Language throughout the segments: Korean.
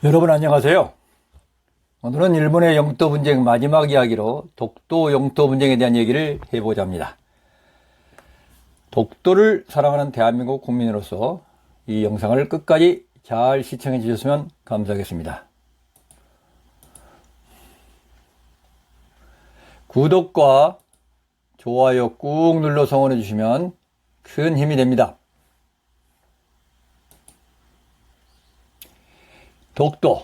여러분 안녕하세요. 오늘은 일본의 영토 분쟁 마지막 이야기로 독도 영토 분쟁에 대한 얘기를 해보자 합니다. 독도를 사랑하는 대한민국 국민으로서 이 영상을 끝까지 잘 시청해 주셨으면 감사하겠습니다. 구독과 좋아요 꾹 눌러서 응원해 주시면 큰 힘이 됩니다. 독도,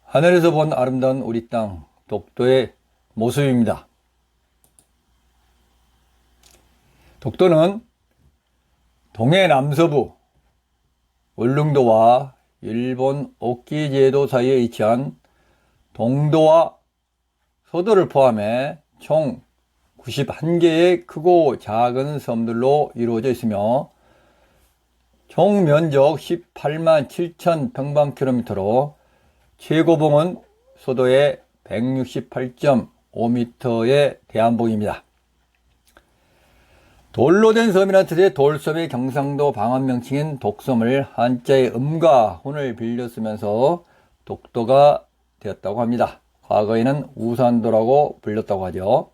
하늘에서 본 아름다운 우리 땅 독도의 모습입니다. 독도는 동해 남서부 울릉도와 일본 오키제도 사이에 위치한 동도와 서도를 포함해 총 91개의 크고 작은 섬들로 이루어져 있으며 총 면적 18만 7천 평방킬로미터로 최고봉은 소도의 168.5m의 대한봉입니다. 돌로 된 섬이라는 뜻의 돌섬의 경상도 방언 명칭인 독섬을 한자의 음과 훈을 빌려 쓰면서 독도가 되었다고 합니다. 과거에는 우산도라고 불렸다고 하죠.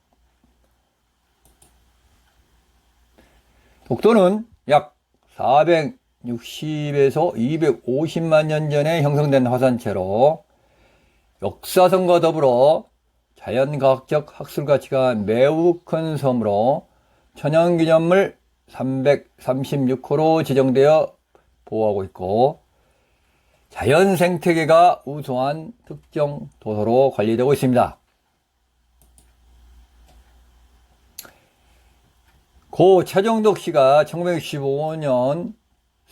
독도는 약 460에서 250만 년 전에 형성된 화산체로 역사성과 더불어 자연과학적 학술 가치가 매우 큰 섬으로 천연기념물 336호로 지정되어 보호하고 있고 자연생태계가 우수한 특정 도서로 관리되고 있습니다. 고 차정덕 씨가 1965년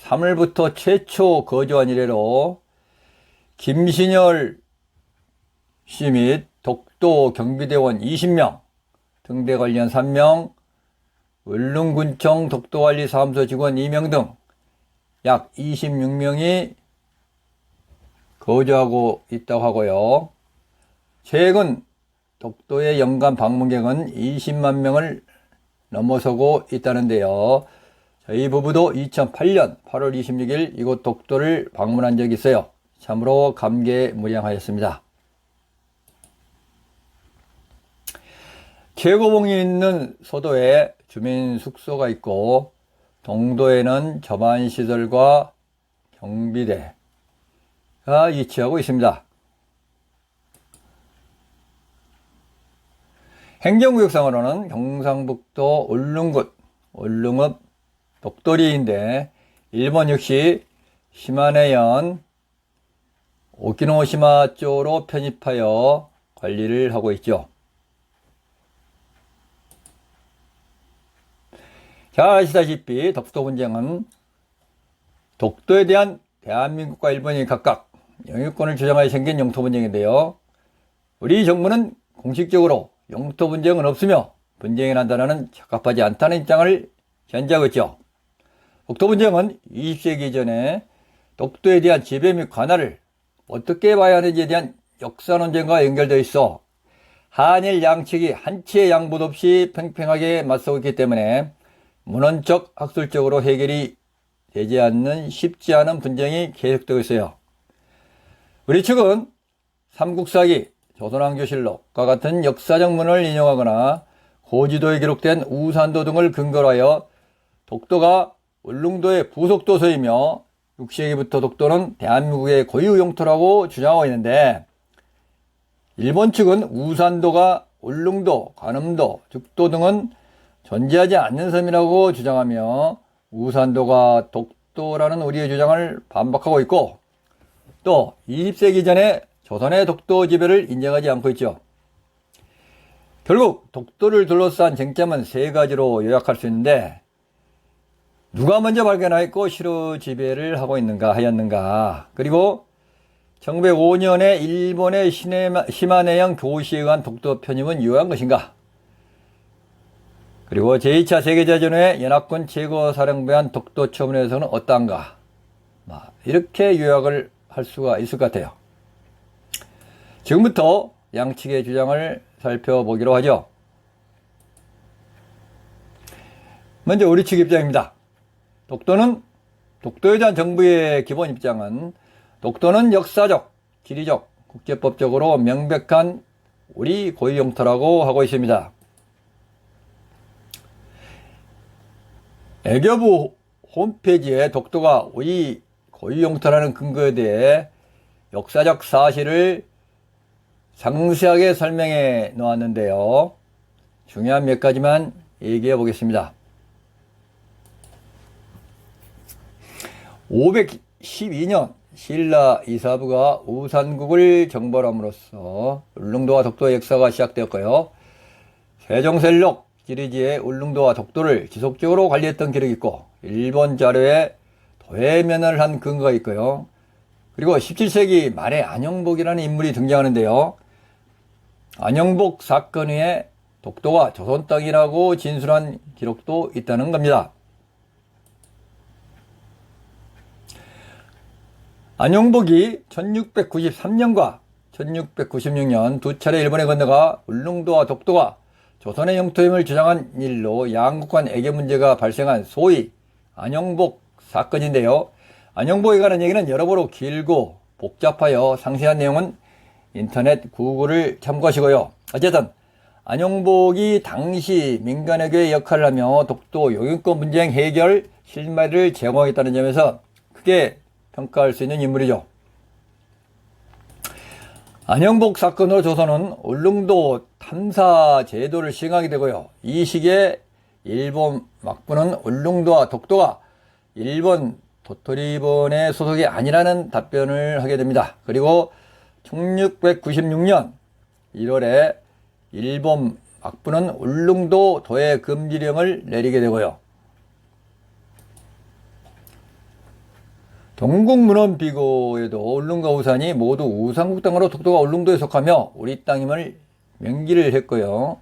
3월부터 최초 거주한 이래로 김신열 씨 및 독도 경비대원 20명, 등대관리원 3명, 울릉군청 독도관리사무소 직원 2명 등 약 26명이 거주하고 있다고 하고요. 최근 독도의 연간 방문객은 20만 명을 넘어서고 있다는데요. 저희 부부도 2008년 8월 26일 이곳 독도를 방문한 적이 있어요. 참으로 감개무량하였습니다. 최고봉이 있는 소도에 주민 숙소가 있고 동도에는 저반시설과 경비대가 위치하고 있습니다. 행정구역상으로는 경상북도 울릉군, 울릉읍, 독도리인데 일본 역시 시마네현, 오키노시마 쪽으로 편입하여 관리를 하고 있죠. 잘 아시다시피 독도 분쟁은 독도에 대한 대한민국과 일본이 각각 영유권을 주장하여 생긴 영토 분쟁인데요. 우리 정부는 공식적으로 영토 분쟁은 없으며 분쟁이 난다는 적합하지 않다는 입장을 견지하고 있죠. 독도 분쟁은 20세기 이전에 독도에 대한 지배 및 관할을 어떻게 봐야 하는지에 대한 역사 논쟁과 연결되어 있어 한일 양측이 한치의 양보도 없이 팽팽하게 맞서고 있기 때문에 문헌적 학술적으로 해결이 되지 않는 쉽지 않은 분쟁이 계속되고 있어요. 우리 측은 삼국사기, 조선왕조실록과 같은 역사적 문을 인용하거나 고지도에 기록된 우산도 등을 근거로 하여 독도가 울릉도의 부속도서이며 6세기부터 독도는 대한민국의 고유 영토라고 주장하고 있는데 일본 측은 우산도가 울릉도, 관음도, 죽도 등은 존재하지 않는 섬이라고 주장하며 우산도가 독도라는 우리의 주장을 반박하고 있고 또 20세기 전에 조선의 독도 지배를 인정하지 않고 있죠. 결국 독도를 둘러싼 쟁점은 세 가지로 요약할 수 있는데 누가 먼저 발견하였고 실효 지배를 하고 있는가 하였는가, 그리고 1905년에 일본의 시마네현 교시에 의한 독도 편입은 유효한 것인가, 그리고 제2차 세계대전 후에 연합군 최고사령부에 한 독도 처분에서는 어떠한가, 이렇게 요약을 할 수가 있을 것 같아요. 지금부터 양측의 주장을 살펴보기로 하죠. 먼저 우리 측 입장입니다. 독도에 대한 정부의 기본 입장은 독도는 역사적, 지리적, 국제법적으로 명백한 우리 고유 영토라고 하고 있습니다. 외교부 홈페이지에 독도가 우리 고유 영토라는 근거에 대해 역사적 사실을 상세하게 설명해 놓았는데요. 중요한 몇 가지만 얘기해 보겠습니다. 512년 신라 이사부가 우산국을 정벌함으로써 울릉도와 독도의 역사가 시작되었고요. 세종셀록 지리지에 울릉도와 독도를 지속적으로 관리했던 기록이 있고 일본 자료에 도해면을 한 근거가 있고요. 그리고 17세기 말에 안영복이라는 인물이 등장하는데요. 안영복 사건 후에 독도가 조선 땅이라고 진술한 기록도 있다는 겁니다. 안영복이 1693년과 1696년 두 차례 일본에 건너가 울릉도와 독도가 조선의 영토임을 주장한 일로 양국 간 애교 문제가 발생한 소위 안영복 사건인데요. 안영복에 관한 얘기는 여러모로 길고 복잡하여 상세한 내용은 인터넷 구글을 참고하시고요. 어쨌든 안영복이 당시 민간외교의 역할을 하며 독도 영유권 분쟁 해결 실마리를 제공하겠다는 점에서 크게 평가할 수 있는 인물이죠. 안영복 사건으로 조선은 울릉도 탐사 제도를 시행하게 되고요. 이 시기에 일본 막부는 울릉도와 독도가 일본 도토리본의 소속이 아니라는 답변을 하게 됩니다. 그리고 1696년 1월에 일본 막부는 울릉도 도해 금지령을 내리게 되고요. 동국문헌비고에도 울릉도와 우산이 모두 우산국 땅으로 독도가 울릉도에 속하며 우리 땅임을 명기를 했고요.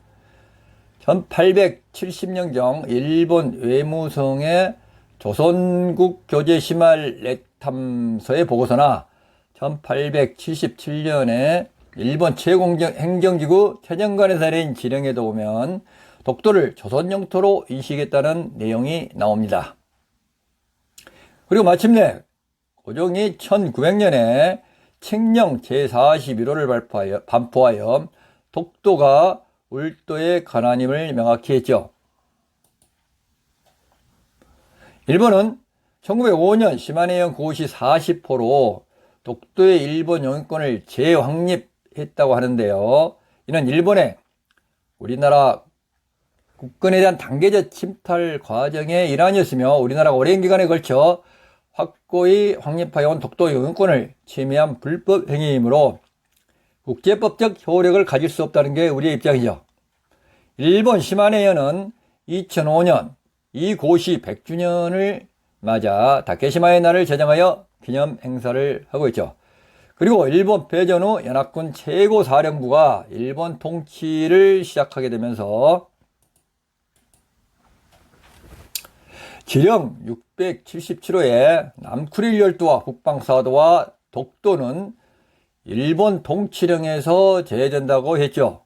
1870년경 일본 외무성의 조선국 교제 시말 렉탐서의 보고서나 1877년에 일본 최고행정기구 태정관에서 내린 지령에도 보면 독도를 조선 영토로 인식했다는 내용이 나옵니다. 그리고 마침내 고종이 1900년에 칙령 제41호를 반포하여 독도가 울도의 관할임을 명확히 했죠. 일본은 1905년 시마네현 고시 40호로 독도의 일본 영유권을 재확립했다고 하는데요. 이는 일본의 우리나라 국권에 대한 단계적 침탈 과정의 일환이었으며 우리나라가 오랜 기간에 걸쳐 확고히 확립하여온 독도 영유권을 침해한 불법 행위이므로 국제법적 효력을 가질 수 없다는 게 우리의 입장이죠. 일본 시마네현은 2005년 이 고시 100주년을 맞아 다케시마의 날을 제정하여 기념 행사를 하고 있죠. 그리고 일본 패전 후 연합군 최고사령부가 일본 통치를 시작하게 되면서 지령 677호에 남쿠릴 열도와 북방사도와 독도는 일본 통치령에서 제외된다고 했죠.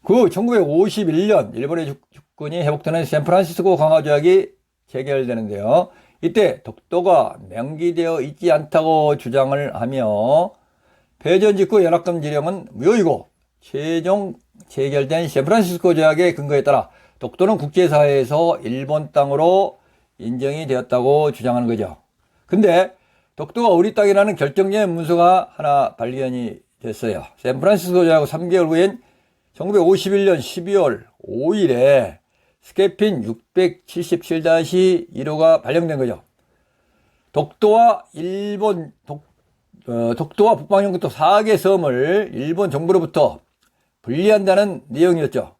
그 1951년 일본의 주권이 회복되는 샌프란시스코 강화조약이 체결되는데요. 이때 독도가 명기되어 있지 않다고 주장을 하며 패전 직후 연합군 지령은 무효이고 최종 체결된 샌프란시스코 조약의 근거에 따라 독도는 국제사회에서 일본 땅으로 인정이 되었다고 주장하는 거죠. 근데 독도가 우리 땅이라는 결정적인 문서가 하나 발견이 됐어요. 샌프란시스코 조약 3개월 후인 1951년 12월 5일에 스케핀 677-1호가 발령된 거죠. 독도와 독도와 북방 영토 4개 섬을 일본 정부로부터 분리한다는 내용이었죠.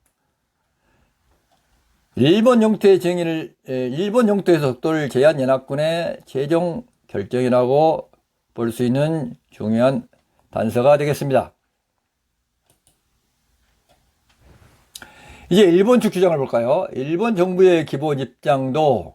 일본 영토에서 독도를 제한 연합군의 최종 결정이라고 볼 수 있는 중요한 단서가 되겠습니다. 이제 일본 측 주장을 볼까요? 일본 정부의 기본 입장도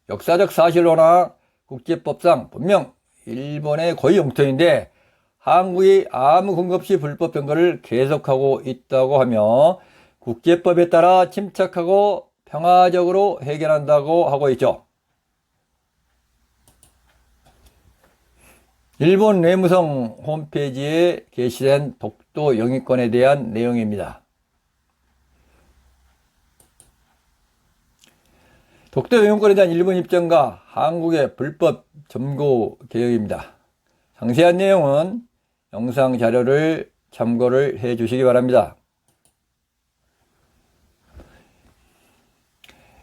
역사적 사실로나 국제법상 분명 일본의 고유 영토인데 한국이 아무 근거 없이 불법 점거를 계속하고 있다고 하며 국제법에 따라 침착하고 평화적으로 해결한다고 하고 있죠. 일본 외무성 홈페이지에 게시된 독도 영유권에 대한 내용입니다. 독도 영유권에 대한 일본 입장과 한국의 불법 점거 계획입니다. 상세한 내용은 영상 자료를 참고를 해 주시기 바랍니다.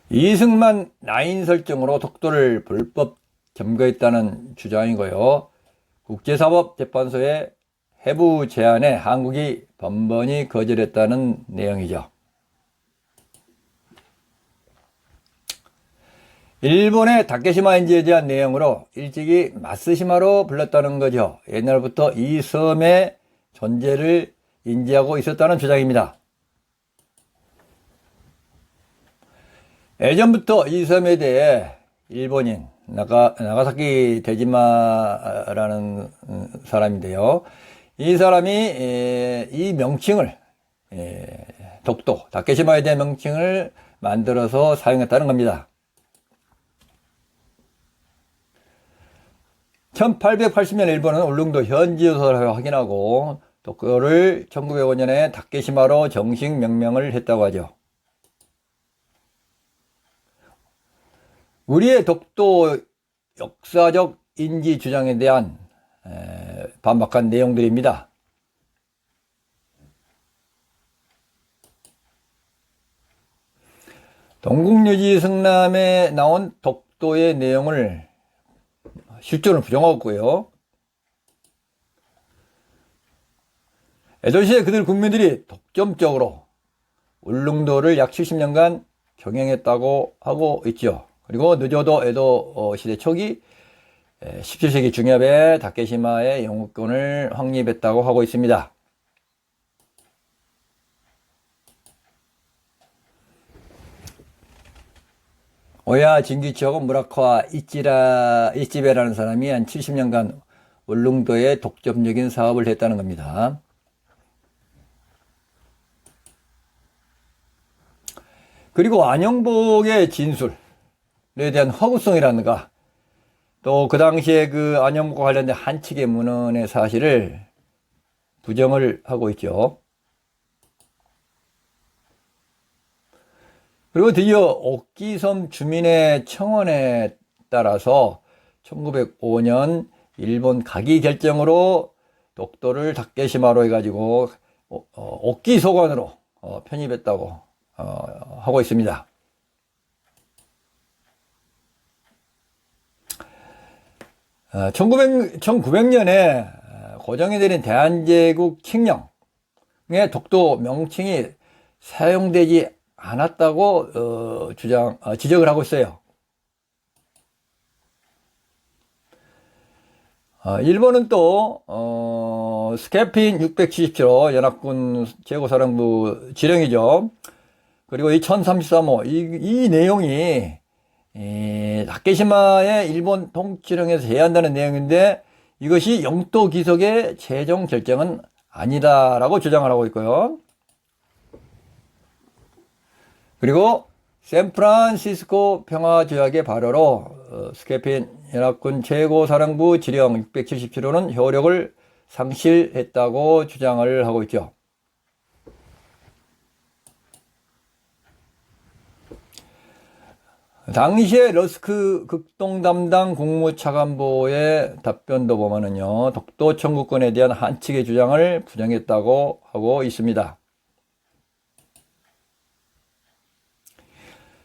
이승만 라인 설정으로 독도를 불법 점거했다는 주장이고요. 국제사법재판소의 해부 제안에 한국이 번번이 거절했다는 내용이죠. 일본의 다케시마 인지에 대한 내용으로 일찍이 마쓰시마로 불렀다는 거죠. 옛날부터 이 섬의 존재를 인지하고 있었다는 주장입니다. 예전부터 이 섬에 대해 일본인 나가사키 데지마라는 사람인데요. 이 사람이 이 명칭을 독도 다케시마에 대한 명칭을 만들어서 사용했다는 겁니다. 1880년 일본은 울릉도 현지 요소를 확인하고 독도를 1905년에 다케시마로 정식 명명을 했다고 하죠. 우리의 독도 역사적 인지 주장에 대한 반박한 내용들입니다. 동국유지 성남에 나온 독도의 내용을 실존을 부정하고 있고요. 에도시에 그들 국민들이 독점적으로 울릉도를 약 70년간 경영했다고 하고 있죠. 그리고 늦어도 에도 시대 초기 17세기 중엽에 다케시마의 영유권을 확립했다고 하고 있습니다. 오야 진기치하고 무라카와 이찌베라는 사람이 한 70년간 울릉도에 독점적인 사업을 했다는 겁니다. 그리고 안영복의 진술에 대한 허구성이라든가 또 그 당시에 그 안영복과 관련된 한측의 문헌의 사실을 부정을 하고 있죠. 그리고 드디어 옥기섬 주민의 청원에 따라서 1905년 일본 가기 결정으로 독도를 다케시마로 해가지고 옥기소관으로 편입했다고 하고 있습니다. 1900년에 고정이 되는 대한제국 칙령에 독도 명칭이 사용되지 않았다고 지적을 하고 있어요. 일본은 또 스케핀 677호 연합군 제고사령부 지령이죠. 그리고 이 1033호 이 내용이 다케시마의 일본 통치령에서 제한한다는 내용인데 이것이 영토 기속의 최종 결정은 아니다라고 주장을 하고 있고요. 그리고 샌프란시스코 평화조약의 발효로 스케핀 연합군 최고사령부 지령 677호는 효력을 상실했다고 주장을 하고 있죠. 당시에 러스크 극동 담당 국무차관보의 답변도 보면은요, 독도 청구권에 대한 한측의 주장을 부정했다고 하고 있습니다.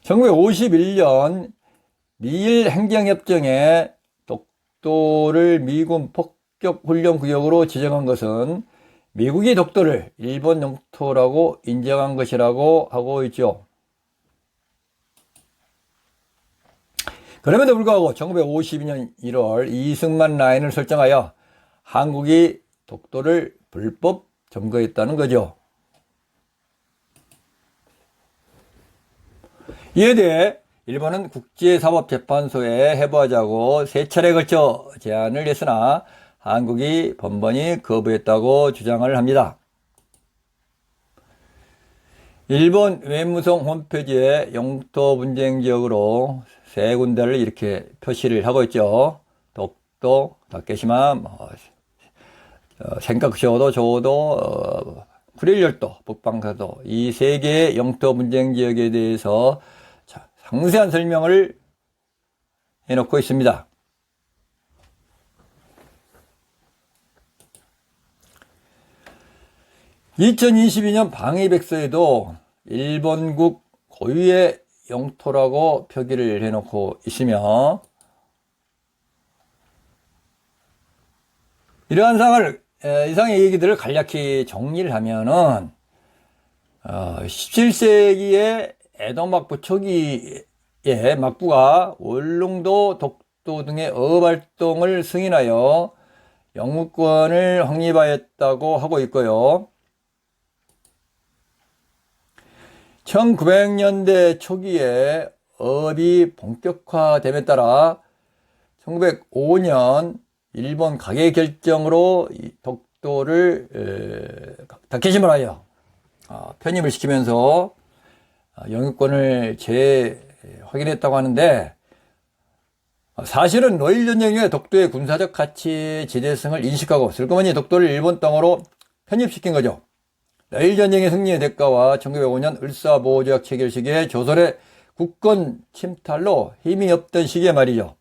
1951년 미일 행정협정에 독도를 미군 폭격훈련구역으로 지정한 것은 미국이 독도를 일본 영토라고 인정한 것이라고 하고 있죠. 그럼에도 불구하고 1952년 1월 이승만 라인을 설정하여 한국이 독도를 불법 점거했다는 거죠. 이에 대해 일본은 국제사법재판소에 해부하자고 3차례에 걸쳐 제안을 했으나 한국이 번번이 거부했다고 주장을 합니다. 일본 외무성 홈페이지에 영토 분쟁 지역으로 3군데를 이렇게 표시를 하고 있죠. 독도, 독도, 다케시마, 센카쿠쇼도, 조도, 쿠릴열도, 북방사도 이 세 개의 영토 분쟁 지역에 대해서 상세한 설명을 해놓고 있습니다. (2022년) 방위백서에도 일본국 고유의 영토라고 표기를 해놓고 있으며, 이러한 이상의 얘기들을 간략히 정리를 하면은 17세기에 에도 막부 초기에 막부가 울릉도, 독도 등의 어업활동을 승인하여 영유권을 확립하였다고 하고 있고요. 1900년대 초기에 어업이 본격화됨에 따라 1905년 일본 가계 결정으로 독도를 다케시마로 하여 편입을 시키면서 영유권을 재확인했다고 하는데, 사실은 노일 전쟁 이후에 독도의 군사적 가치 지대성을 인식하고 슬그머니 독도를 일본 땅으로 편입시킨 거죠. 노일 전쟁의 승리의 대가와 1905년 을사보호조약 체결 시기에 조선의 국권 침탈로 힘이 없던 시기에 말이죠.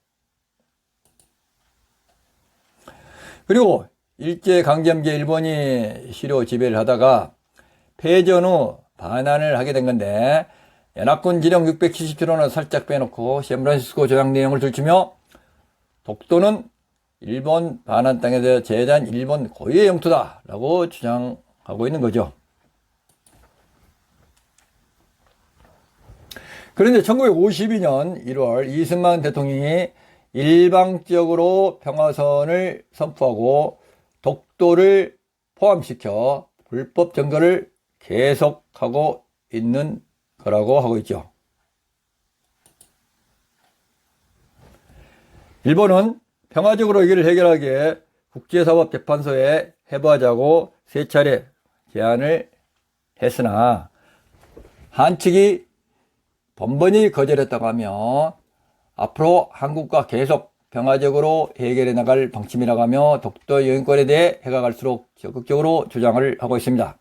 그리고 일제강점기에 일본이 시료 지배를 하다가 패전 후 반환을 하게 된 건데, 연합군 지령 677호는 살짝 빼놓고 샌프란시스코 조약 내용을 들추며 독도는 일본 반환 땅에서 제외한 일본 고유의 영토다라고 주장하고 있는 거죠. 그런데 1952년 1월 이승만 대통령이 일방적으로 평화선을 선포하고 독도를 포함시켜 불법 점거를 계속하고 있는 거라고 하고 있죠. 일본은 평화적으로 이를 해결하기 위해 국제사법재판소에 해부하자고 세 차례 제안을 했으나 한측이 번번이 거절했다고 하며 앞으로 한국과 계속 평화적으로 해결해 나갈 방침이라고 하며 독도 영유권에 대해 해가 갈수록 적극적으로 주장을 하고 있습니다.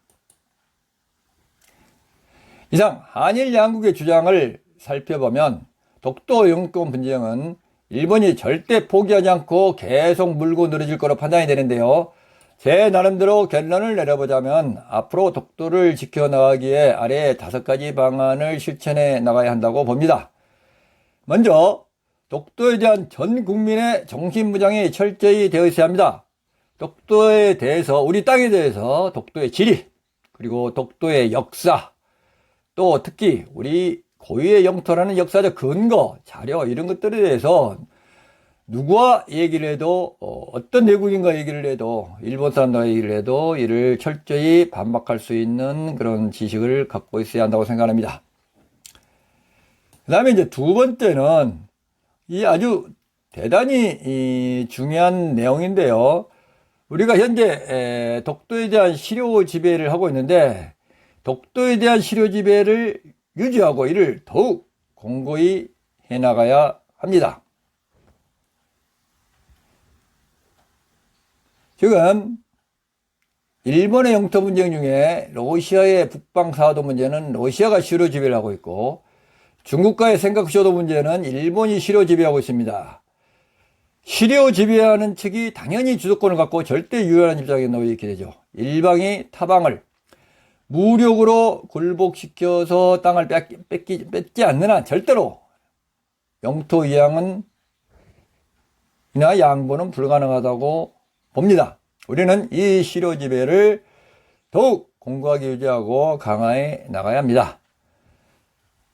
이상 한일 양국의 주장을 살펴보면 독도 영유권 분쟁은 일본이 절대 포기하지 않고 계속 물고 늘어질 거로 판단이 되는데요. 제 나름대로 결론을 내려보자면 앞으로 독도를 지켜나가기에 아래 5가지 방안을 실천해 나가야 한다고 봅니다. 먼저 독도에 대한 전 국민의 정신무장이 철저히 되어 있어야 합니다. 독도에 대해서, 우리 땅에 대해서 독도의 지리, 그리고 독도의 역사, 또 특히 우리 고유의 영토라는 역사적 근거, 자료 이런 것들에 대해서 누구와 얘기를 해도, 어떤 외국인과 얘기를 해도, 일본 사람과 얘기를 해도 이를 철저히 반박할 수 있는 그런 지식을 갖고 있어야 한다고 생각합니다. 그 다음에 이제 두 번째는 이 아주 대단히 중요한 내용인데요. 우리가 현재 독도에 대한 시료 지배를 하고 있는데, 독도에 대한 시료 지배를 유지하고 이를 더욱 공고히 해나가야 합니다. 지금 일본의 영토 분쟁 중에 러시아의 북방사도 문제는 러시아가 시료 지배를 하고 있고, 중국과의 센카쿠쇼도 문제는 일본이 시료 지배하고 있습니다. 시료 지배하는 측이 당연히 주도권을 갖고 절대 유연한 입장에 놓여 있게 되죠. 일방이 타방을 무력으로 굴복시켜서 땅을 뺏지 않는 한 절대로 영토 이양은 이나 양보는 불가능하다고 봅니다. 우리는 이 시료 지배를 더욱 공고하게 유지하고 강화해 나가야 합니다.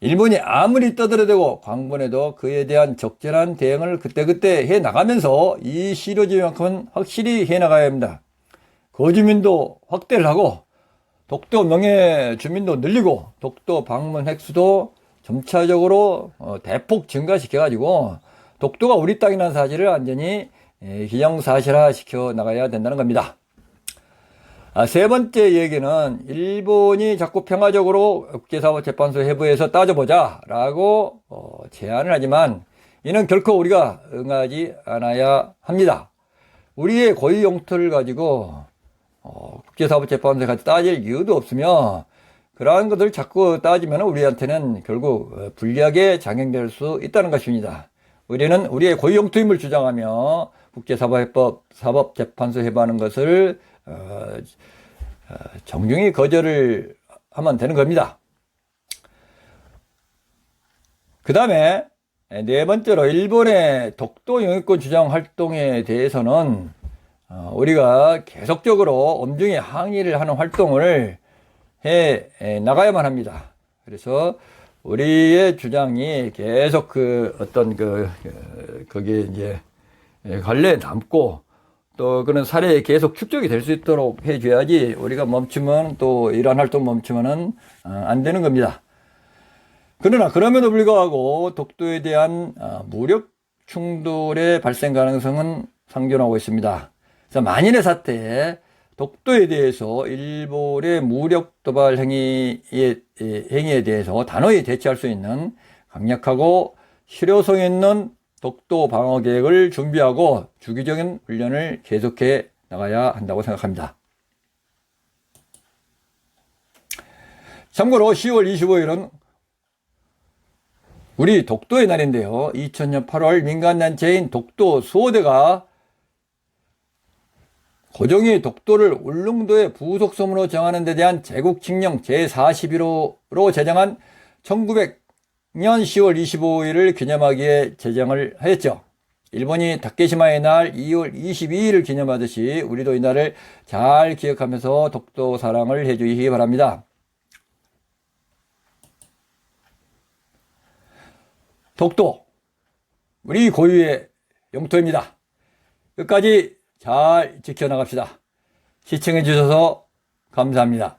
일본이 아무리 떠들어대고 광분해도 그에 대한 적절한 대응을 그때그때 해 나가면서 이 시료 지배만큼은 확실히 해 나가야 합니다. 거주민도 확대를 하고 독도 명예 주민도 늘리고 독도 방문 횟수도 점차적으로 대폭 증가시켜가지고 독도가 우리 땅이라는 사실을 완전히 기정사실화 시켜 나가야 된다는 겁니다. 세 번째 얘기는 일본이 자꾸 평화적으로 국제사법재판소 해부에서 따져보자 라고 제안을 하지만 이는 결코 우리가 응하지 않아야 합니다. 우리의 고유 영토를 가지고 국제사법재판소에 같이 따질 이유도 없으며 그러한 것을 자꾸 따지면 우리한테는 결국 불리하게 작용될 수 있다는 것입니다. 우리는 우리의 고유 영토임을 주장하며 국제사법재판소 해부하는 것을 정중히 거절을 하면 되는 겁니다. 그 다음에 네 번째로 일본의 독도 영유권 주장 활동에 대해서는 우리가 계속적으로 엄중히 항의를 하는 활동을 해 나가야만 합니다. 그래서 우리의 주장이 계속 거기에 이제 관련에 남고 또 그런 사례에 계속 축적이 될 수 있도록 해줘야지 우리가 멈추면 또 이러한 활동 멈추면은 안 되는 겁니다. 그러나 그럼에도 불구하고 독도에 대한 무력 충돌의 발생 가능성은 상존하고 있습니다. 그래서 만일의 사태에 독도에 대해서 일본의 무력 도발 행위에 대해서 단호히 대처할 수 있는 강력하고 실효성 있는 독도 방어 계획을 준비하고 주기적인 훈련을 계속해 나가야 한다고 생각합니다. 참고로 10월 25일은 우리 독도의 날인데요. 2000년 8월 민간단체인 독도 수호대가 고종이 독도를 울릉도의 부속섬으로 정하는 데 대한 제국칙령 제41호로 제정한 1900년 10월 25일을 기념하기에 제정을 하였죠. 일본이 다케시마의 날 2월 22일을 기념하듯이 우리도 이 날을 잘 기억하면서 독도 사랑을 해주시기 바랍니다. 독도, 우리 고유의 영토입니다. 끝까지 잘 지켜나갑시다. 시청해 주셔서 감사합니다.